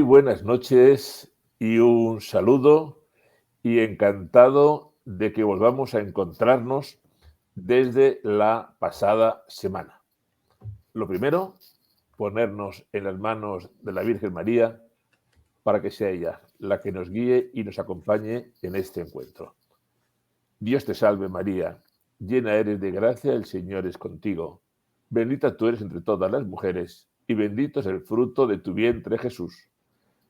buenas noches y un saludo y encantado de que volvamos a encontrarnos desde la pasada semana. Lo primero, ponernos en las manos de la Virgen María para que sea ella la que nos guíe y nos acompañe en este encuentro. Dios te salve María, llena eres de gracia, el Señor es contigo. Bendita tú eres entre todas las mujeres y bendito es el fruto de tu vientre Jesús.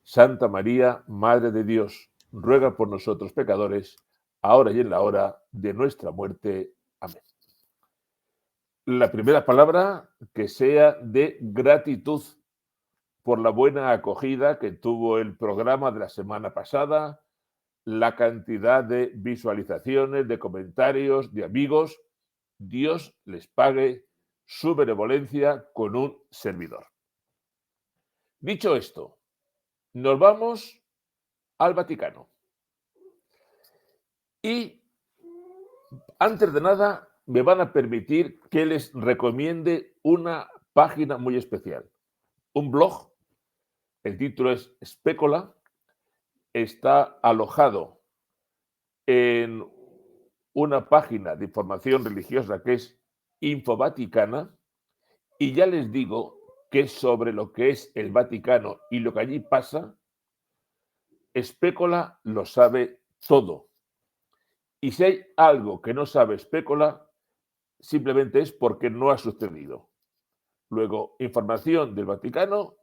Santa María, Madre de Dios, ruega por nosotros pecadores, ahora y en la hora de nuestra muerte. Amén. La primera palabra que sea de gratitud por la buena acogida que tuvo el programa de la semana pasada, la cantidad de visualizaciones, de comentarios, de amigos. Dios les pague su benevolencia con un servidor. Dicho esto, nos vamos al Vaticano. Y antes de nada, me van a permitir que les recomiende una página muy especial. Un blog, el título es Spécola, está alojado en una página de información religiosa que es Infovaticana, y ya les digo que sobre lo que es el Vaticano y lo que allí pasa, Spécola lo sabe todo. Y si hay algo que no sabe Spécola, simplemente es porque no ha sucedido. Luego, información del Vaticano,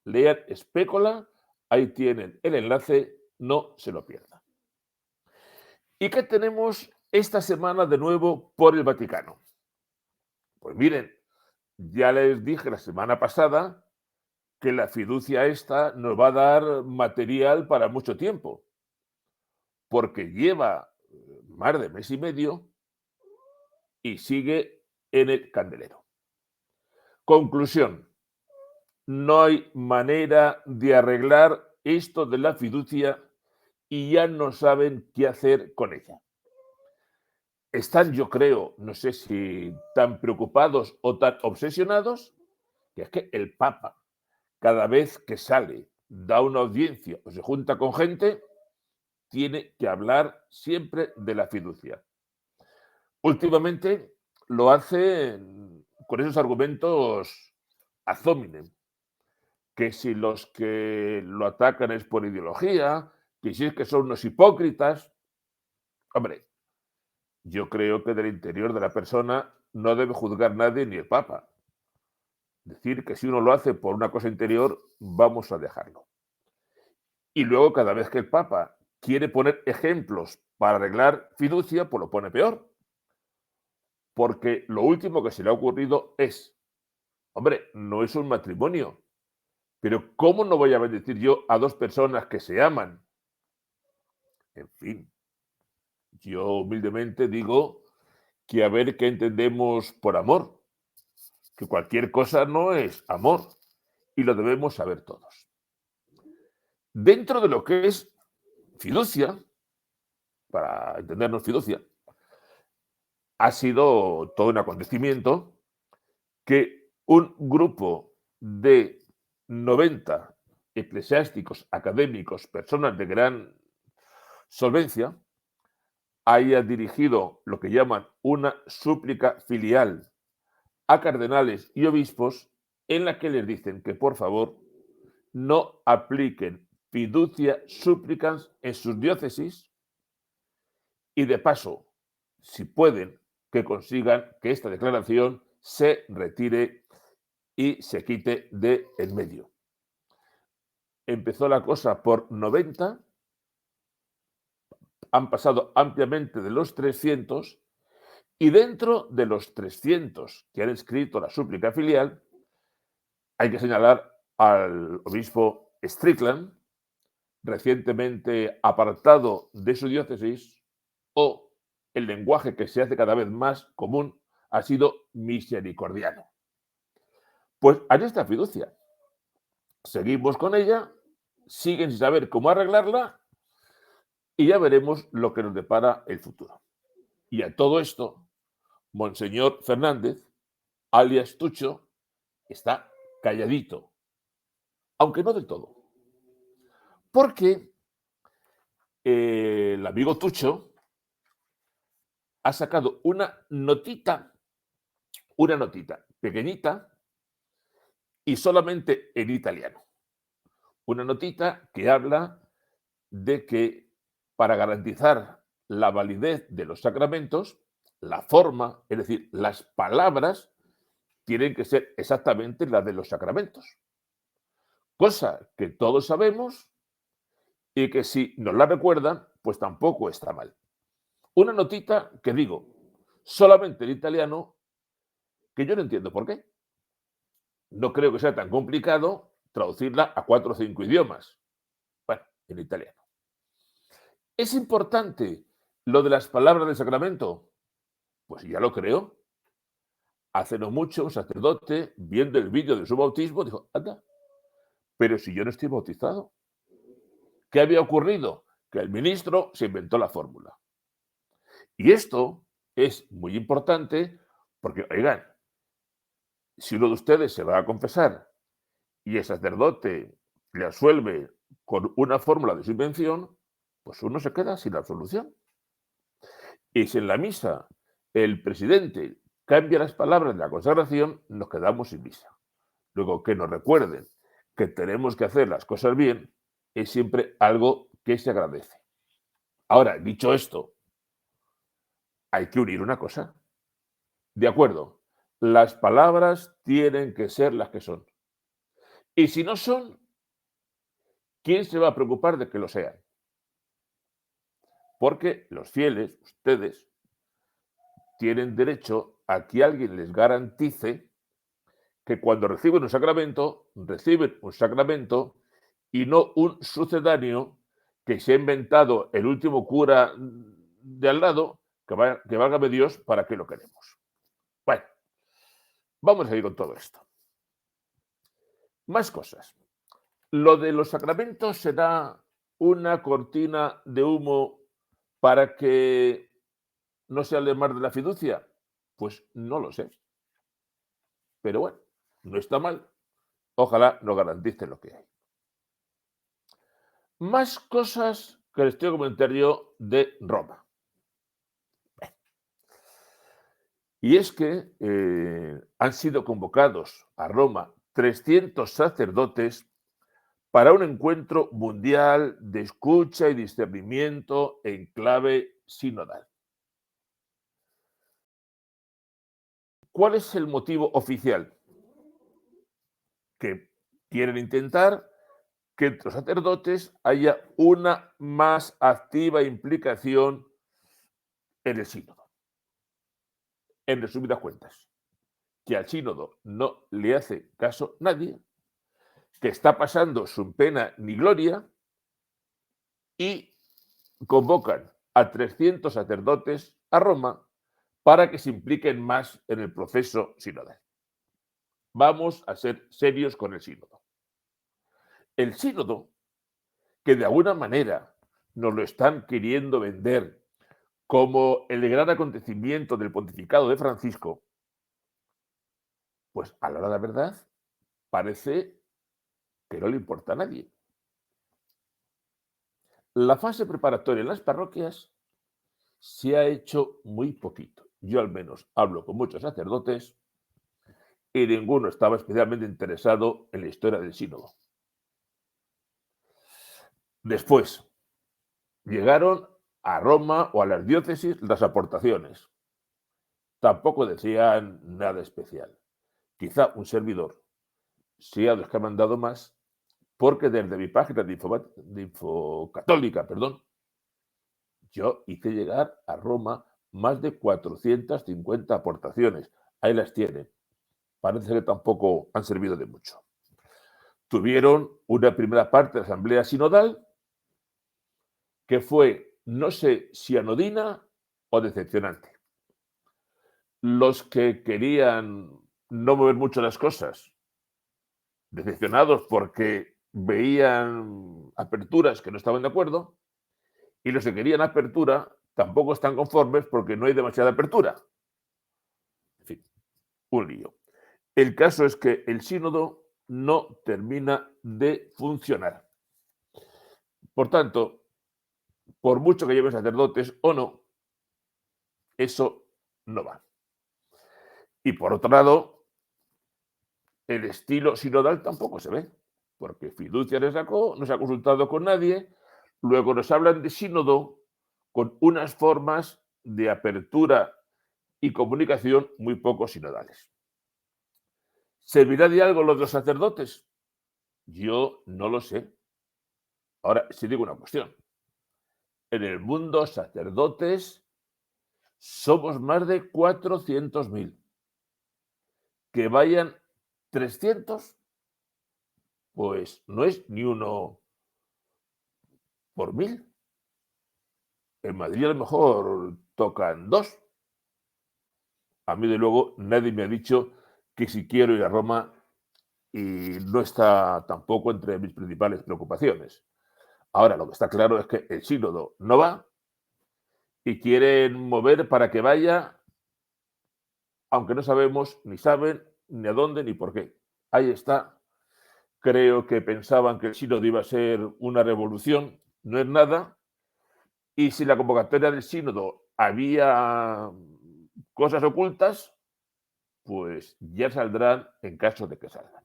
lean Spécola, ahí tienen el enlace, no se lo pierdan. ¿Y qué tenemos esta semana de nuevo por el Vaticano? Pues miren, ya les dije la semana pasada que la fiducia esta nos va a dar material para mucho tiempo, porque lleva más de mes y medio y sigue en el candelero. Conclusión, no hay manera de arreglar esto de la fiducia y ya no saben qué hacer con ella. Están, yo creo, no sé si tan preocupados o tan obsesionados, que es que el Papa, cada vez que sale, da una audiencia o se junta con gente, tiene que hablar siempre de la fiducia. Últimamente lo hace con esos argumentos ad hominem, que si los que lo atacan es por ideología, que si es que son unos hipócritas. Hombre, yo creo que del interior de la persona no debe juzgar nadie, ni el Papa. Decir que si uno lo hace por una cosa interior, vamos a dejarlo. Y luego cada vez que el Papa quiere poner ejemplos para arreglar fiducia, pues lo pone peor. Porque lo último que se le ha ocurrido es, hombre, no es un matrimonio, pero ¿cómo no voy a bendecir yo a dos personas que se aman? En fin, yo humildemente digo que a ver qué entendemos por amor, que cualquier cosa no es amor y lo debemos saber todos. Dentro de lo que es fiducia, para entendernos fiducia, ha sido todo un acontecimiento que un grupo de 90 eclesiásticos, académicos, personas de gran solvencia, haya dirigido lo que llaman una súplica filial a cardenales y obispos en la que les dicen que por favor no apliquen fiducia súplicas en sus diócesis y de paso, si pueden, que consigan que esta declaración se retire y se quite de en medio. Empezó la cosa por 90, han pasado ampliamente de los 300 y dentro de los 300 que han escrito la súplica filial, hay que señalar al obispo Strickland, recientemente apartado de su diócesis, o el lenguaje que se hace cada vez más común ha sido misericordiano. Pues allí está fiducia. Seguimos con ella, siguen sin saber cómo arreglarla y ya veremos lo que nos depara el futuro. Y a todo esto, Monseñor Fernández, alias Tucho, está calladito, aunque no del todo. Porque el amigo Tucho ha sacado una notita pequeñita y solamente en italiano. Una notita que habla de que para garantizar la validez de los sacramentos, la forma, es decir, las palabras, tienen que ser exactamente las de los sacramentos. Cosa que todos sabemos y que si nos la recuerdan, pues tampoco está mal. Una notita que digo, solamente en italiano, que yo no entiendo por qué. No creo que sea tan complicado traducirla a 4 o 5 idiomas. Bueno, en italiano. ¿Es importante lo de las palabras del sacramento? Pues ya lo creo. Hace no mucho un sacerdote, viendo el vídeo de su bautismo, dijo, anda, pero si yo no estoy bautizado. ¿Qué había ocurrido? Que el ministro se inventó la fórmula. Y esto es muy importante porque, oigan, si uno de ustedes se va a confesar y el sacerdote le absuelve con una fórmula de su invención, pues uno se queda sin absolución. Y si en la misa el presidente cambia las palabras de la consagración, nos quedamos sin misa. Luego, que nos recuerden que tenemos que hacer las cosas bien es siempre algo que se agradece. Ahora, dicho esto, hay que unir una cosa. De acuerdo, las palabras tienen que ser las que son. Y si no son, ¿quién se va a preocupar de que lo sean? Porque los fieles, ustedes, tienen derecho a que alguien les garantice que cuando reciben un sacramento y no un sucedáneo que se ha inventado el último cura de al lado, que válgame Dios, ¿para qué lo queremos? Bueno, vamos a ir con todo esto. Más cosas. ¿Lo de los sacramentos será una cortina de humo para que no se hable más de la fiducia? Pues no lo sé. Pero bueno, no está mal. Ojalá nos garantice lo que hay. Más cosas que les tengo que comentar yo de Roma. Y es que han sido convocados a Roma 300 sacerdotes para un encuentro mundial de escucha y discernimiento en clave sinodal. ¿Cuál es el motivo oficial? Que quieren intentar que entre los sacerdotes haya una más activa implicación en el sínodo. En resumidas cuentas, que al sínodo no le hace caso nadie, que está pasando sin pena ni gloria y convocan a 300 sacerdotes a Roma para que se impliquen más en el proceso sinodal. Vamos a ser serios con el sínodo. El sínodo, que de alguna manera nos lo están queriendo vender como el gran acontecimiento del pontificado de Francisco, pues a la hora de la verdad parece que no le importa a nadie. La fase preparatoria en las parroquias se ha hecho muy poquito. Yo al menos hablo con muchos sacerdotes y ninguno estaba especialmente interesado en la historia del sínodo. Después, llegaron a Roma o a las diócesis las aportaciones. Tampoco decían nada especial. Quizá un servidor sea de los que ha mandado más, porque desde mi página de Infocatólica, yo hice llegar a Roma más de 450 aportaciones. Ahí las tienen. Parece que tampoco han servido de mucho. Tuvieron una primera parte de la asamblea sinodal que fue, no sé si anodina o decepcionante. Los que querían no mover mucho las cosas, decepcionados porque veían aperturas que no estaban de acuerdo, y los que querían apertura tampoco están conformes porque no hay demasiada apertura. En fin, un lío. El caso es que el sínodo no termina de funcionar. Por tanto, por mucho que lleven sacerdotes o no, eso no va. Y por otro lado, el estilo sinodal tampoco se ve, porque fiducia le sacó, no se ha consultado con nadie, luego nos hablan de sínodo con unas formas de apertura y comunicación muy poco sinodales. ¿Servirá de algo lo de los sacerdotes? Yo no lo sé. Ahora, sí digo una cuestión. En el mundo, sacerdotes somos más de 400.000. Que vayan 300, pues no es ni uno por 1000. En Madrid a lo mejor tocan 2. A mí, de luego, nadie me ha dicho que si quiero ir a Roma y no está tampoco entre mis principales preocupaciones. Ahora, lo que está claro es que el sínodo no va y quieren mover para que vaya, aunque no sabemos, ni saben, ni a dónde, ni por qué. Ahí está. Creo que pensaban que el sínodo iba a ser una revolución, no es nada. Y si la convocatoria del sínodo había cosas ocultas, pues ya saldrán en caso de que salgan.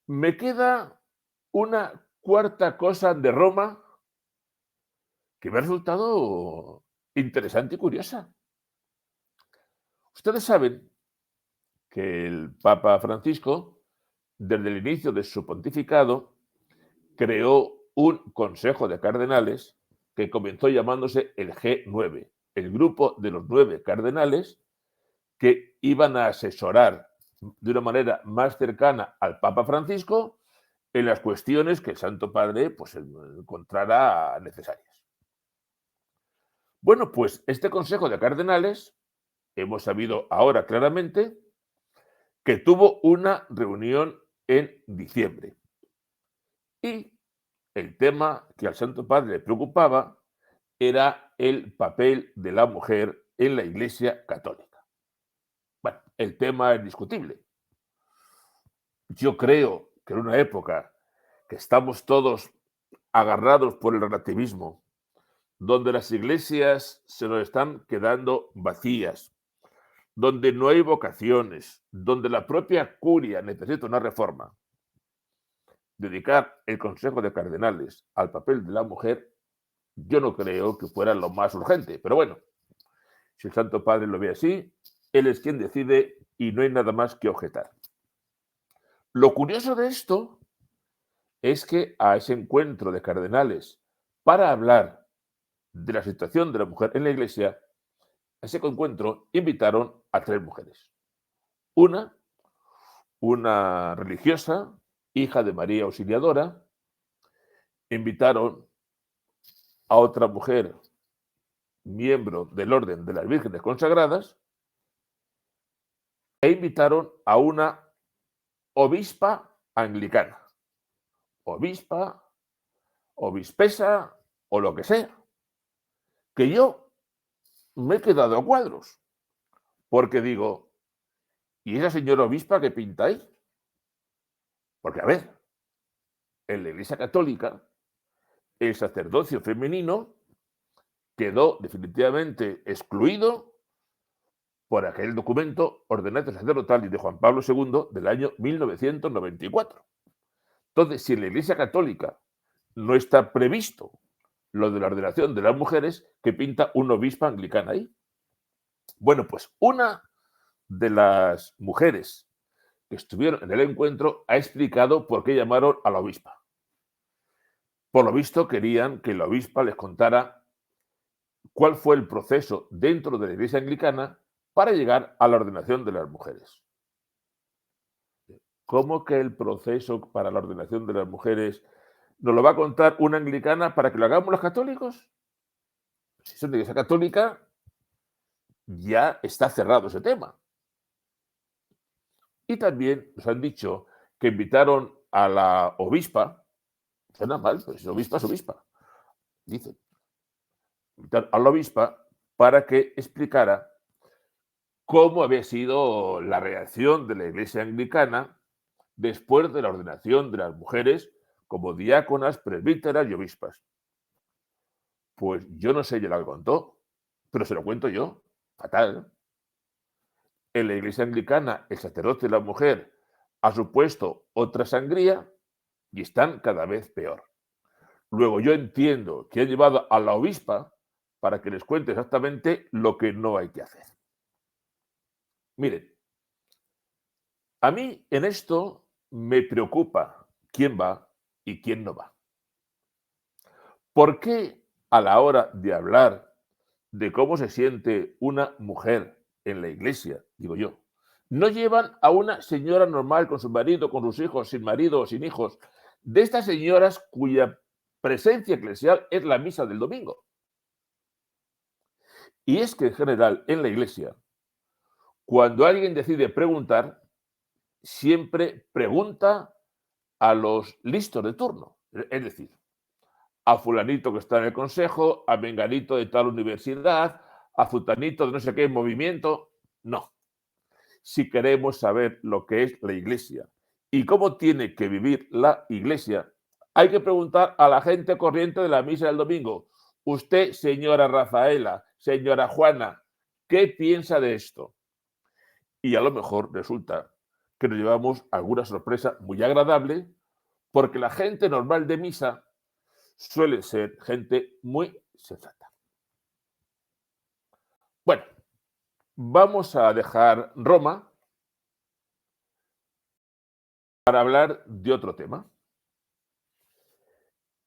Me queda una cuarta cosa de Roma que me ha resultado interesante y curiosa. Ustedes saben que el Papa Francisco, desde el inicio de su pontificado, creó un consejo de cardenales que comenzó llamándose el G9, el grupo de los 9 cardenales que iban a asesorar de una manera más cercana al Papa Francisco en las cuestiones que el Santo Padre pues, encontrara necesarias. Bueno, pues este Consejo de Cardenales, hemos sabido ahora claramente que tuvo una reunión en diciembre. Y el tema que al Santo Padre le preocupaba era el papel de la mujer en la Iglesia Católica. Bueno, el tema es discutible. Yo creo que en una época que estamos todos agarrados por el relativismo, donde las iglesias se nos están quedando vacías, donde no hay vocaciones, donde la propia curia necesita una reforma, dedicar el Consejo de Cardenales al papel de la mujer, yo no creo que fuera lo más urgente. Pero bueno, si el Santo Padre lo ve así, él es quien decide y no hay nada más que objetar. Lo curioso de esto es que a ese encuentro de cardenales para hablar de la situación de la mujer en la Iglesia, a ese encuentro invitaron a 3 mujeres. Una religiosa, hija de María Auxiliadora, invitaron a otra mujer, miembro del Orden de las Vírgenes Consagradas, e invitaron a una obispa anglicana, obispa, obispesa o lo que sea, que yo me he quedado a cuadros, porque digo, ¿y esa señora obispa qué pinta ahí? Porque, a ver, en la Iglesia Católica, el sacerdocio femenino quedó definitivamente excluido por aquel documento Ordenanza Sacerdotalis de Juan Pablo II del año 1994. Entonces, si en la Iglesia Católica no está previsto lo de la ordenación de las mujeres, ¿qué pinta una obispa anglicana ahí? Bueno, pues una de las mujeres que estuvieron en el encuentro ha explicado por qué llamaron a la obispa. Por lo visto, querían que la obispa les contara cuál fue el proceso dentro de la Iglesia anglicana para llegar a la ordenación de las mujeres. ¿Cómo que el proceso para la ordenación de las mujeres nos lo va a contar una anglicana para que lo hagamos los católicos? Si son de Iglesia Católica, ya está cerrado ese tema. Y también nos han dicho que invitaron a la obispa, suena mal, pues obispa es obispa, dicen, invitaron a la obispa para que explicara cómo había sido la reacción de la Iglesia anglicana después de la ordenación de las mujeres como diáconas, presbíteras y obispas. Pues yo no sé ella la que contó, pero se lo cuento yo. Fatal. En la iglesia anglicana, el sacerdote y la mujer ha supuesto otra sangría y están cada vez peor. Luego yo entiendo que han llevado a la obispa para que les cuente exactamente lo que no hay que hacer. Miren, a mí en esto me preocupa quién va y quién no va. ¿Por qué a la hora de hablar de cómo se siente una mujer en la iglesia, digo yo, no llevan a una señora normal con su marido, con sus hijos, sin marido o sin hijos, de estas señoras cuya presencia eclesial es la misa del domingo? Y es que en general en la iglesia, cuando alguien decide preguntar, siempre pregunta a los listos de turno. Es decir, a fulanito que está en el consejo, a menganito de tal universidad, a futanito de no sé qué movimiento. No. Si queremos saber lo que es la iglesia y cómo tiene que vivir la iglesia, hay que preguntar a la gente corriente de la misa del domingo. Usted, señora Rafaela, señora Juana, ¿qué piensa de esto? Y a lo mejor resulta que nos llevamos alguna sorpresa muy agradable, porque la gente normal de misa suele ser gente muy sensata. Bueno, vamos a dejar Roma para hablar de otro tema.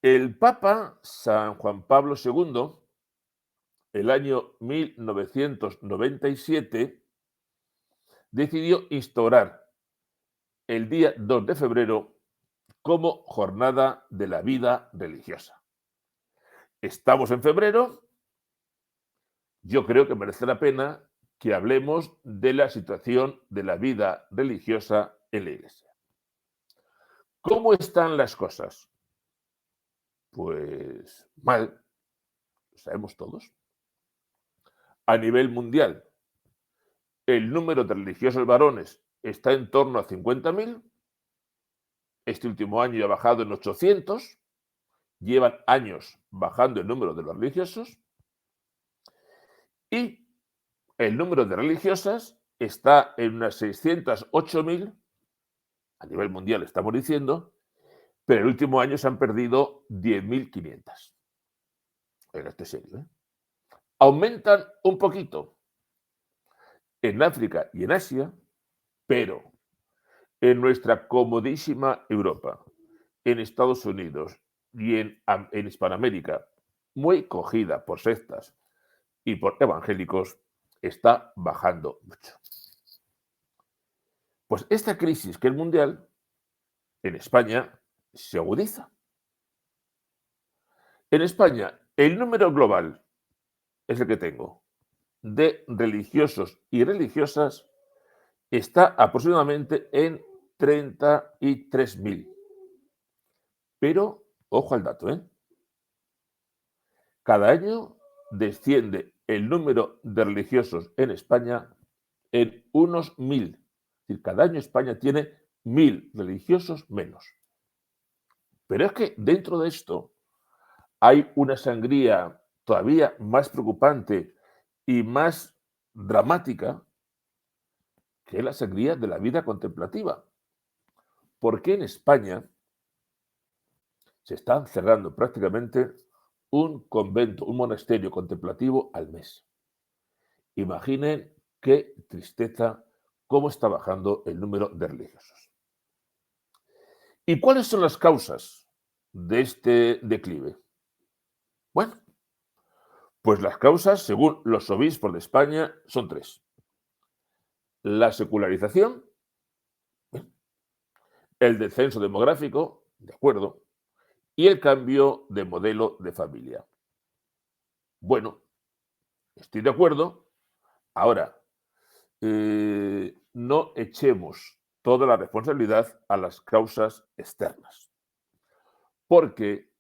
El Papa San Juan Pablo II, el año 1997, decidió instaurar el día 2 de febrero como jornada de la vida religiosa. Estamos en febrero, yo creo que merece la pena que hablemos de la situación de la vida religiosa en la Iglesia. ¿Cómo están las cosas? Pues mal, lo sabemos todos. A nivel mundial, el número de religiosos varones está en torno a 50.000. Este último año ya ha bajado en 800. Llevan años bajando el número de los religiosos. Y el número de religiosas está en unas 608.000. A nivel mundial estamos diciendo, pero el último año se han perdido 10.500. Oiga, esto es serio, ¿eh? Aumentan un poquito en África y en Asia, pero en nuestra comodísima Europa, en Estados Unidos y en Hispanoamérica, muy cogida por sectas y por evangélicos, está bajando mucho. Pues esta crisis que es mundial, en España se agudiza. En España, el número global es el que tengo de religiosos y religiosas está aproximadamente en 33.000. Pero, ojo al dato, ¿eh? Cada año desciende el número de religiosos en España en unos 1.000. Es decir, cada año España tiene 1.000 religiosos menos. Pero es que dentro de esto hay una sangría todavía más preocupante y más dramática, que es la sangría de la vida contemplativa. Porque en España se están cerrando prácticamente un convento, un monasterio contemplativo al mes. Imaginen qué tristeza, cómo está bajando el número de religiosos. ¿Y cuáles son las causas de este declive? Bueno, pues las causas, según los obispos de España, son tres. La secularización, el descenso demográfico, de acuerdo, y el cambio de modelo de familia. Bueno, estoy de acuerdo. Ahora, no echemos toda la responsabilidad a las causas externas, porque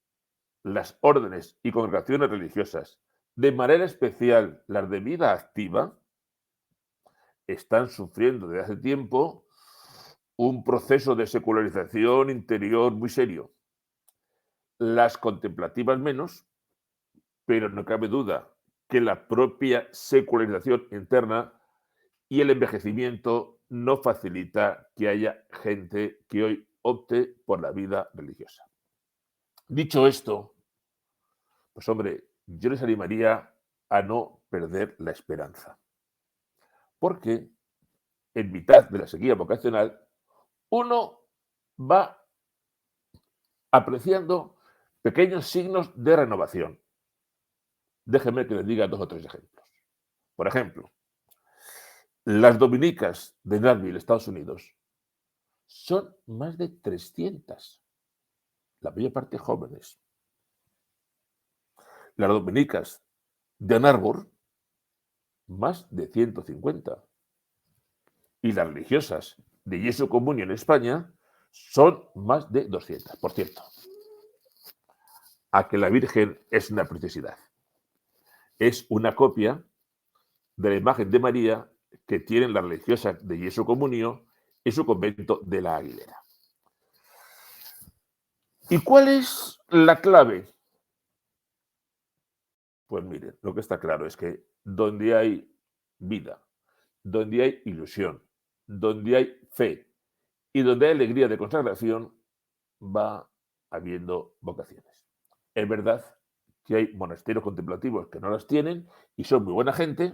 las órdenes y congregaciones religiosas, de manera especial las de vida activa, están sufriendo desde hace tiempo un proceso de secularización interior muy serio. las contemplativas menos, pero no cabe duda que la propia secularización interna y el envejecimiento no facilita que haya gente que hoy opte por la vida religiosa. Dicho esto, pues hombre, yo les animaría a no perder la esperanza, porque en mitad de la sequía vocacional uno va apreciando pequeños signos de renovación. Déjenme que les diga 2 o 3 ejemplos. Por ejemplo, las dominicas de Nashville, Estados Unidos, son más de 300, la mayor parte jóvenes. Las dominicas de Ann Arbor, más de 150. Y las religiosas de Jesu Comunión en España son más de 200. Por cierto, a que la Virgen es una preciosidad. Es una copia de la imagen de María que tienen las religiosas de Jesu Comunión en su convento de la Aguilera. ¿Y cuál es la clave? Pues miren, lo que está claro es que donde hay vida, donde hay ilusión, donde hay fe y donde hay alegría de consagración, va habiendo vocaciones. Es verdad que hay monasterios contemplativos que no las tienen y son muy buena gente.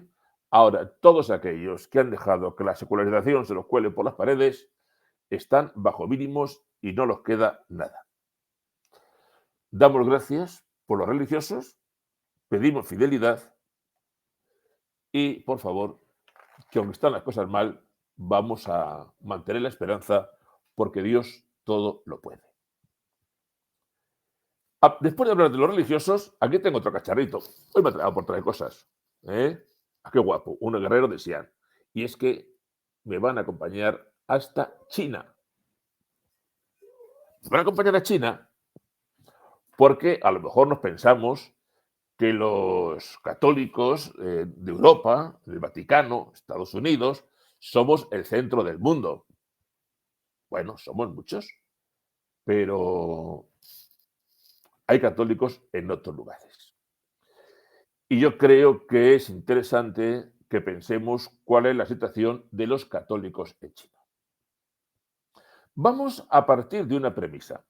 Ahora, todos aquellos que han dejado que la secularización se los cuele por las paredes están bajo mínimos y no los queda nada. Damos gracias por los religiosos, pedimos fidelidad y, por favor, que aunque están las cosas mal, vamos a mantener la esperanza porque Dios todo lo puede. Después de hablar de los religiosos, aquí tengo otro cacharrito. Hoy me ha traído por traer cosas. ¿Eh? Ah, qué guapo, un guerrero de Xi'an. Y es que me van a acompañar hasta China. Me van a acompañar a China porque a lo mejor nos pensamos que los católicos de Europa, del Vaticano, Estados Unidos, somos el centro del mundo. Bueno, somos muchos, pero hay católicos en otros lugares. Y yo creo que es interesante que pensemos cuál es la situación de los católicos en China. Vamos a partir de una premisa,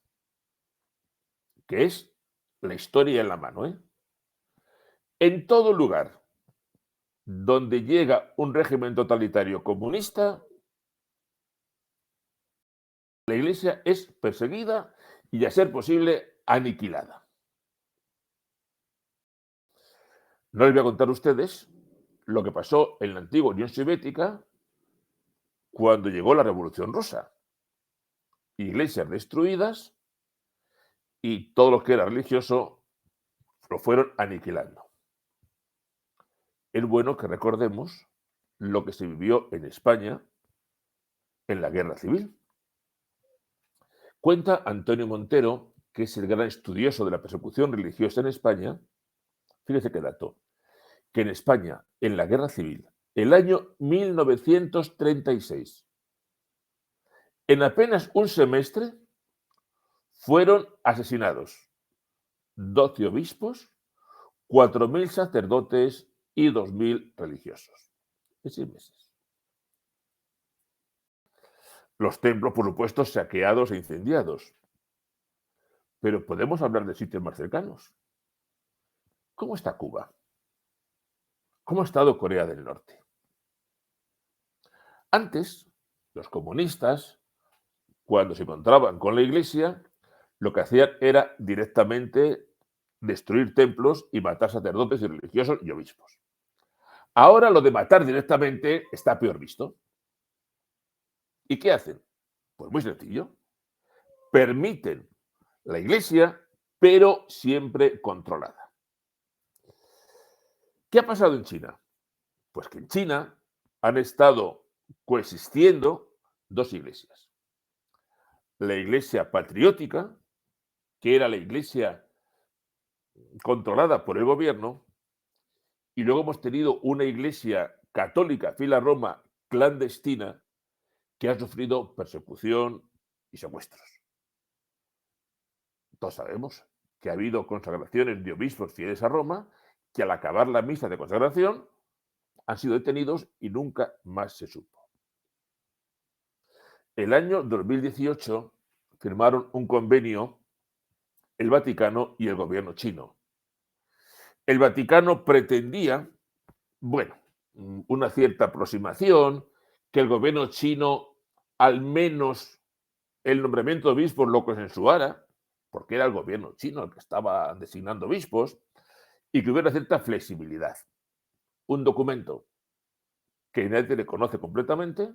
que es la historia en la mano. En todo lugar donde llega un régimen totalitario comunista, la Iglesia es perseguida y, a ser posible, aniquilada. No les voy a contar a ustedes lo que pasó en la antigua Unión Soviética cuando llegó la Revolución Rusa. Iglesias destruidas y todo lo que era religioso lo fueron aniquilando. Es bueno que recordemos lo que se vivió en España en la Guerra Civil. Cuenta Antonio Montero, que es el gran estudioso de la persecución religiosa en España, fíjese qué dato, que en España, en la Guerra Civil, el año 1936, en apenas un semestre, fueron asesinados 12 obispos, 4.000 sacerdotes y 2.000 religiosos. En 6 meses. Los templos, por supuesto, saqueados e incendiados. Pero podemos hablar de sitios más cercanos. ¿Cómo está Cuba? ¿Cómo ha estado Corea del Norte? Antes, los comunistas, cuando se encontraban con la Iglesia, lo que hacían era directamente destruir templos y matar sacerdotes y religiosos y obispos. Ahora lo de matar directamente está peor visto. ¿Y qué hacen? Pues muy sencillo. Permiten la Iglesia, pero siempre controlada. ¿Qué ha pasado en China? Pues que en China han estado coexistiendo dos iglesias. La iglesia patriótica, que era la iglesia controlada por el gobierno, y luego hemos tenido una iglesia católica, fiel a Roma, clandestina, que ha sufrido persecución y secuestros. Todos sabemos que ha habido consagraciones de obispos fieles a Roma que al acabar la misa de consagración han sido detenidos y nunca más se supo. El año 2018 firmaron un convenio el Vaticano y el gobierno chino. El Vaticano pretendía, bueno, una cierta aproximación, que el gobierno chino al menos el nombramiento de obispos lo consensuara, porque era el gobierno chino el que estaba designando obispos, y que hubiera cierta flexibilidad. Un documento que nadie le conoce completamente.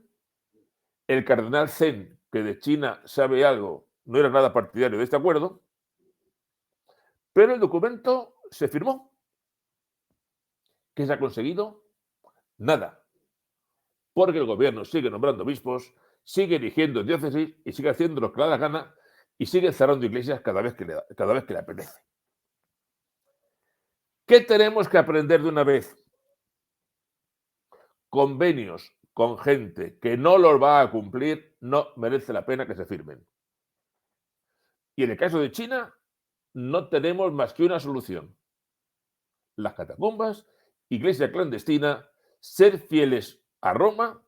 El cardenal Zen, que de China sabe algo, no era nada partidario de este acuerdo, pero el documento se firmó. ¿Qué se ha conseguido? Nada. Porque el gobierno sigue nombrando obispos, sigue eligiendo diócesis y sigue haciendo lo que le da la gana y sigue cerrando iglesias cada vez que le apetece. ¿Qué tenemos que aprender de una vez? Convenios con gente que no los va a cumplir no merece la pena que se firmen. Y en el caso de China, no tenemos más que una solución. Las catacumbas, iglesia clandestina, ser fieles a Roma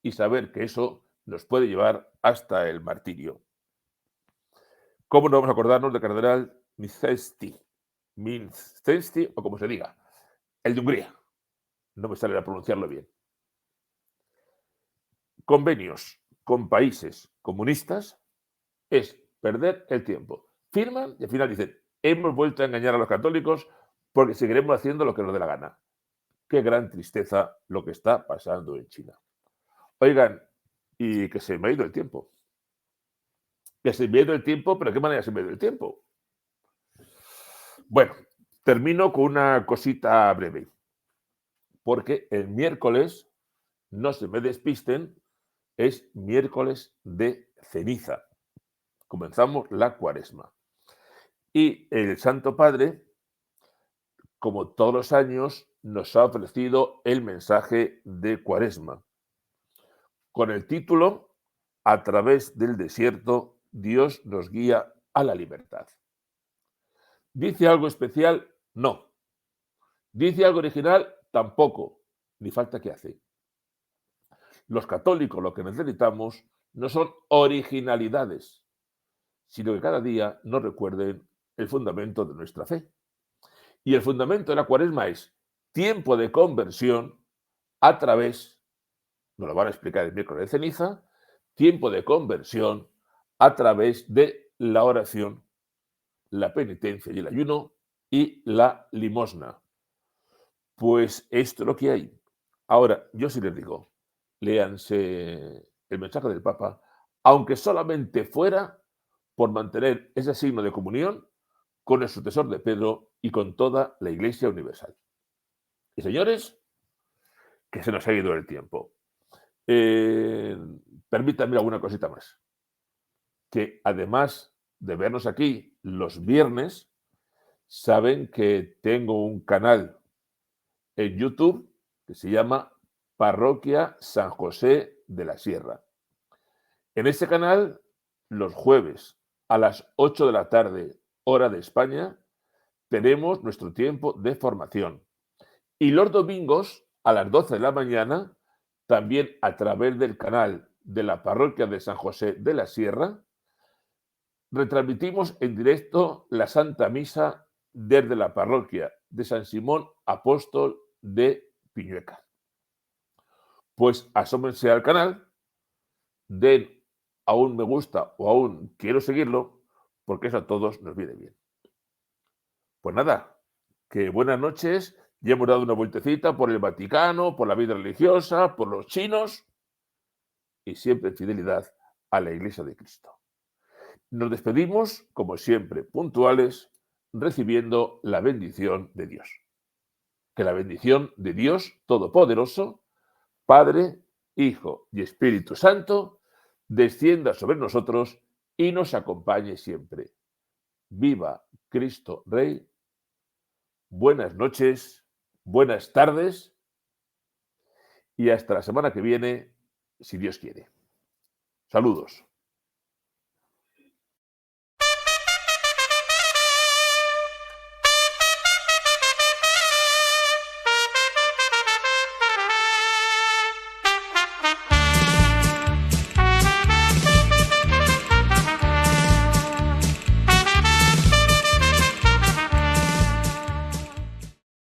y saber que eso nos puede llevar hasta el martirio. ¿Cómo no vamos a acordarnos del cardenal Minszewski, o como se diga, el de Hungría? No me sale a pronunciarlo bien. Convenios con países comunistas es perder el tiempo. Firman y al final dicen, hemos vuelto a engañar a los católicos porque seguiremos haciendo lo que nos dé la gana. Qué gran tristeza lo que está pasando en China. Oigan, y que se me ha ido el tiempo. Que se me ha ido el tiempo, pero ¿de qué manera se me ha ido el tiempo? Bueno, termino con una cosita breve. Porque el miércoles, no se me despisten, es miércoles de ceniza. Comenzamos la cuaresma. Y el Santo Padre, como todos los años, nos ha ofrecido el mensaje de cuaresma. Con el título, A través del desierto, Dios nos guía a la libertad. ¿Dice algo especial? No. ¿Dice algo original? Tampoco. Ni falta que hace. Los católicos lo que necesitamos no son originalidades, sino que cada día nos recuerden el fundamento de nuestra fe. Y el fundamento de la cuaresma es tiempo de conversión a través, nos lo van a explicar el miércoles de ceniza, tiempo de conversión a través de la oración, la penitencia y el ayuno y la limosna. Pues esto es lo que hay. Ahora, yo sí les digo, léanse el mensaje del Papa, aunque solamente fuera por mantener ese signo de comunión con el sucesor de Pedro y con toda la Iglesia universal. Y señores, que se nos ha ido el tiempo. Permítanme alguna cosita más. Que además de vernos aquí los viernes, saben que tengo un canal en YouTube que se llama Parroquia San José de la Sierra. En ese canal, los jueves a las 8 de la tarde, hora de España, tenemos nuestro tiempo de formación. Y los domingos, a las 12 de la mañana, también a través del canal de la Parroquia de San José de la Sierra, retransmitimos en directo la Santa Misa desde la Parroquia de San Simón Apóstol de Piñueca. Pues asómense al canal, den a un me gusta o a un quiero seguirlo, porque eso a todos nos viene bien. Pues nada, que buenas noches. Ya hemos dado una vueltecita por el Vaticano, por la vida religiosa, por los chinos y siempre en fidelidad a la Iglesia de Cristo. Nos despedimos, como siempre, puntuales, recibiendo la bendición de Dios. Que la bendición de Dios Todopoderoso, Padre, Hijo y Espíritu Santo, descienda sobre nosotros y nos acompañe siempre. Viva Cristo Rey. Buenas noches, buenas tardes y hasta la semana que viene, si Dios quiere. Saludos.